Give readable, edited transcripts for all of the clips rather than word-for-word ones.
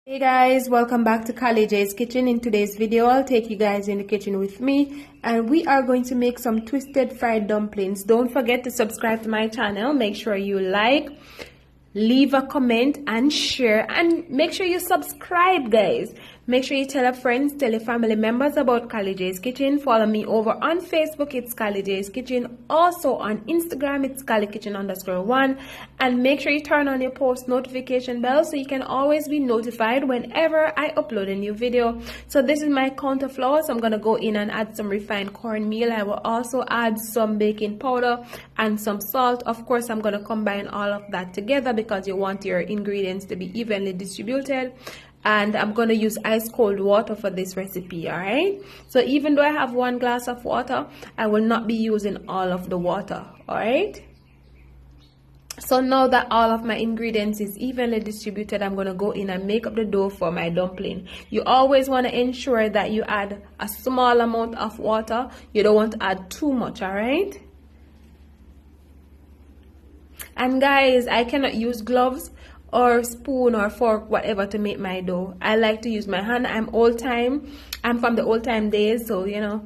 Hey guys, welcome back to Carly J's Kitchen. In today's video, I'll take you guys in the kitchen with me and we are going to make some twisted fried dumplings. Don't forget to subscribe to my channel. Make sure you like, leave a comment and share, and make sure you subscribe, guys. Make sure you tell your friends, tell your family members about Carly J's Kitchen. Follow me over on Facebook, it's Carly J's Kitchen. Also on Instagram, it's CarlyKitchen_1. And make sure you turn on your post notification bell so you can always be notified whenever I upload a new video. So this is my counter flour, so I'm going to go in and add some refined cornmeal. I will also add some baking powder and some salt. Of course, I'm going to combine all of that together because you want your ingredients to be evenly distributed. And I'm going to use ice cold water for this recipe, all right? So even though I have 1 glass of water, I will not be using all of the water, all right? So now that all of my ingredients is evenly distributed, I'm going to go in and make up the dough for my dumpling. You always want to ensure that you add a small amount of water. You don't want to add too much, all right? And guys, I cannot use gloves or spoon or fork, whatever, to make my dough. I like to use my hand. I'm old time. I'm from the old time days, so you know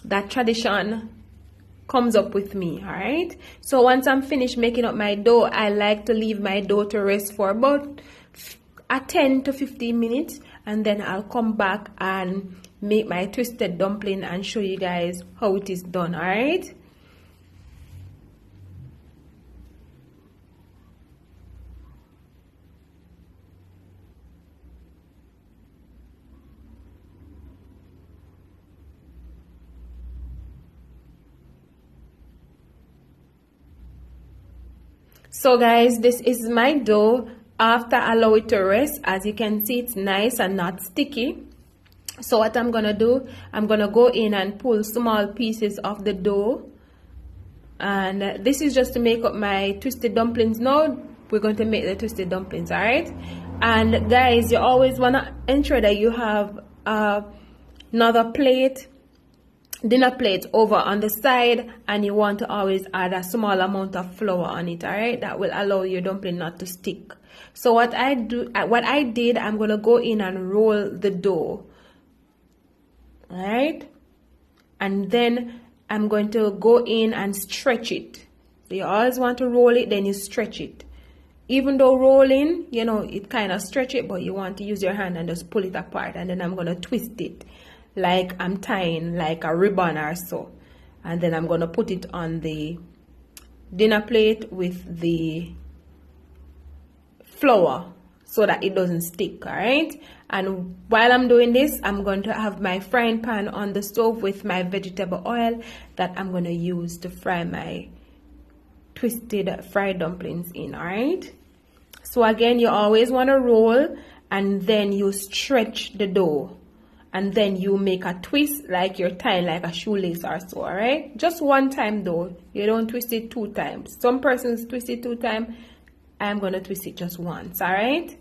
that tradition comes up with me, all right? So once I'm finished making up my dough, I like to leave my dough to rest for about 10 to 15 minutes, and then I'll come back and make my twisted dumpling and show you guys how it is done, all right? So guys, this is my dough after I allow it to rest. As you can see, it's nice and not sticky. So what I'm gonna do, I'm gonna go in and pull small pieces of the dough, and this is just to make up my twisted dumplings. Now we're going to make the twisted dumplings, all right? And guys, you always want to ensure that you have another plate, dinner plate, over on the side, and you want to always add a small amount of flour on it, all right? That will allow your dumpling not to stick. So what I did, I'm gonna go in and roll the dough, all right? And then I'm going to go in and stretch it. So you always want to roll it, then you stretch it. Even though rolling, you know, it kind of stretch it, but you want to use your hand and just pull it apart. And then I'm gonna twist it like I'm tying like a ribbon or so, and then I'm gonna put it on the dinner plate with the flour so that it doesn't stick, all right? And while I'm doing this, I'm going to have my frying pan on the stove with my vegetable oil that I'm going to use to fry my twisted fried dumplings in, all right? So again, you always want to roll, and then you stretch the dough, and then you make a twist like you're tying like a shoelace or so, all right? Just one time though. You don't twist it 2 times. Some persons twist it 2 times. I'm going to twist it just once, all right?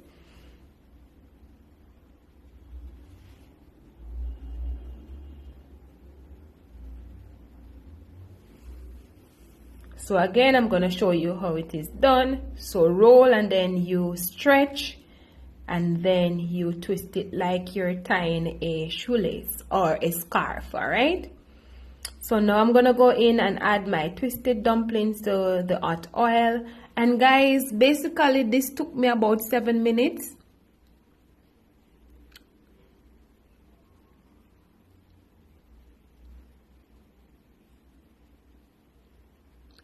So again, I'm going to show you how it is done. So roll, and then you stretch, and then you twist it like you're tying a shoelace or a scarf, all right? So now I'm gonna go in and add my twisted dumplings to the hot oil. And guys, basically this took me about 7 minutes.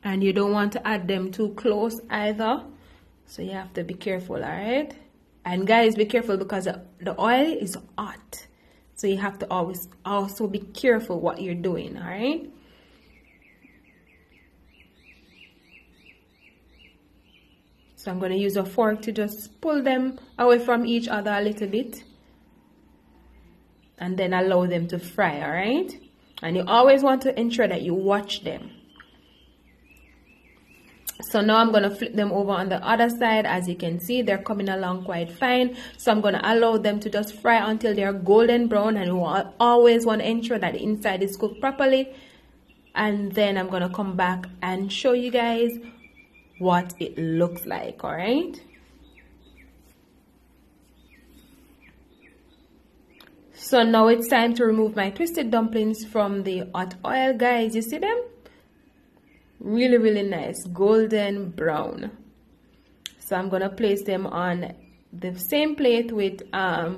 And you don't want to add them too close either, so you have to be careful, all right? And guys, be careful because the oil is hot, so you have to always also be careful what you're doing, all right? So I'm going to use a fork to just pull them away from each other a little bit, and then allow them to fry, all right? And you always want to ensure that you watch them. So now I'm going to flip them over on the other side. As you can see, they're coming along quite fine. So I'm going to allow them to just fry until they're golden brown, and you always want to ensure that the inside is cooked properly. And then I'm going to come back and show you guys what it looks like, all right? So now it's time to remove my twisted dumplings from the hot oil, guys. You see them? Really nice, golden brown. So I'm gonna place them on the same plate with a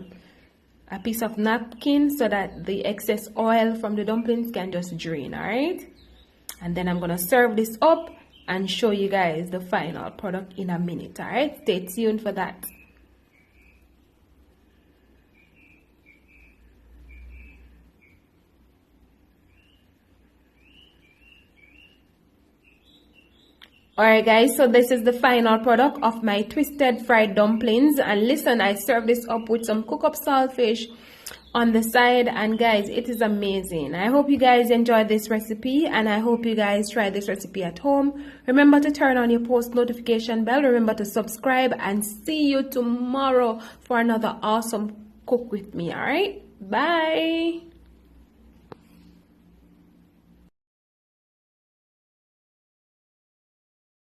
piece of napkin so that the excess oil from the dumplings can just drain. All right, and then I'm gonna serve this up and show you guys the final product in a minute. All right, stay tuned for that. Alright guys, so this is the final product of my twisted fried dumplings. And listen, I served this up with some cook up saltfish on the side, and guys, it is amazing. I hope you guys enjoyed this recipe, and I hope you guys try this recipe at home. Remember to turn on your post notification bell. Remember to subscribe, and see you tomorrow for another awesome cook with me. Alright, bye.